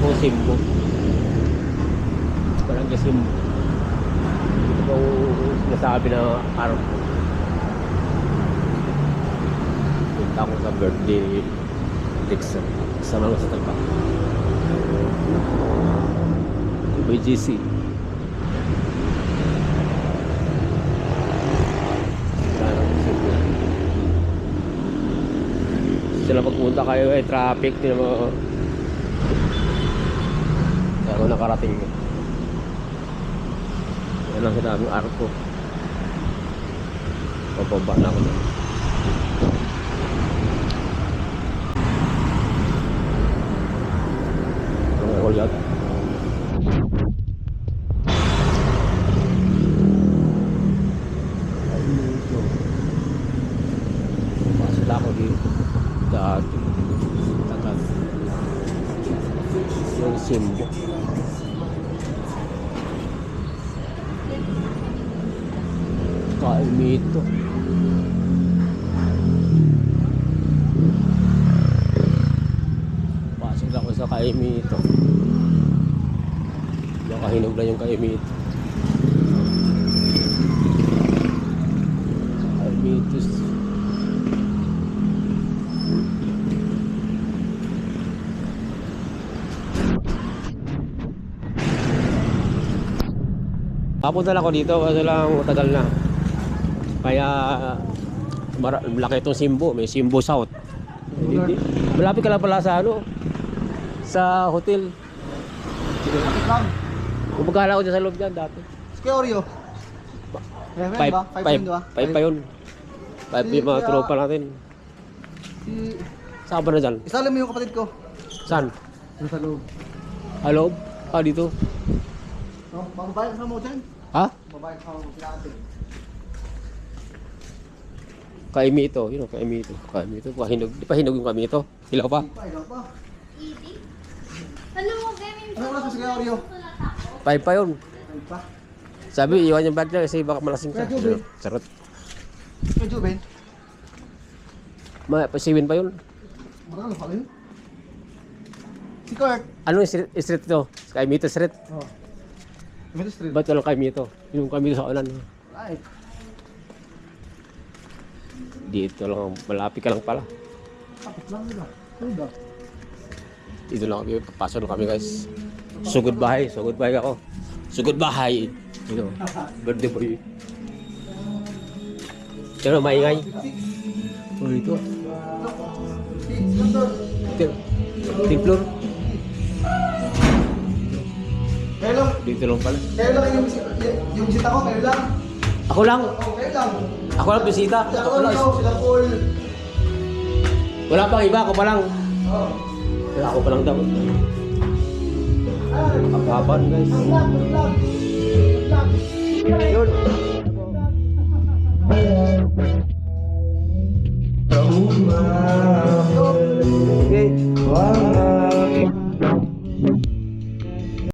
pong Simbo. Barangay Simbo. Ito pong sinasabi na araw ko. Punta ako sa birthday ni Dixon. Sama lang sa talpa. BGC. Sila pagpunta kayo ay traffic din mo. Kaya ako nakarating. Yan lang sinabing arko. Pababa na ako dyan. Ang ako yata. Pasila ako dito. Dati tagal yung Simbo. Kaimito. Pasok ako sa Kaimito. Nakahinog na yung Kaimito. Kaimitos. Papunta na ako dito kasi lang matagal na. Kaya malaki itong Simbo. May Simbo South. Malapit ka lang pala sa ano, sa hotel. Malapit lang. Kung magkala ko dyan sa loob dyan dati. Skeoryo. 5 pa yun. 5 yung mga tropa natin. Saan ba na dyan? Isali mo yung kapatid ko. Saan? Sa loob. Hello? Ah, dito. No, mababayad ka mo dyan. Ha? Mababayad ka mo sila ate. Kaimito. Yun o, Kaimito. Kaimito. Pahinog. Di pa hinog yung Kaimito. Hilaw pa? Ilaw pa. Ano mo, gaming Ano oras sa Skeoryo? 5 pa yun. Ay pa. Sabi, iwan yung bag niya kasi baka malasing ka. Kaya, Jubil. Sarot. Medyo Ben. Pasiwin pa yun. Maralo ka rin. Si Kurt. Ano yung street ito? Kaimito Street. Oh. Medyo street. Ba't walang Kaimito? Yung Kaimito sa ulan. Right. Dito lang, malapit ka lang pala. Kapit lang nila. Ano ba? Dito lang kami, papasok na kami guys. Sugod bahay ako. Sugod bahay. Ito, birthday boy. Pero maingay. Oh, ito. Ito. Ting floor. Kayo lang. Dito lang pala. Kayo lang yung bisita ko. Kayo lang. Ako lang. Oh, kayo lang. Ako lang bisita. Sila Ako Paul lang. daw. Sila Paul. Wala pang iba, ako pa lang. Oh. Wala ako pa lang daw. Kapapan guys. Vlog. Yun.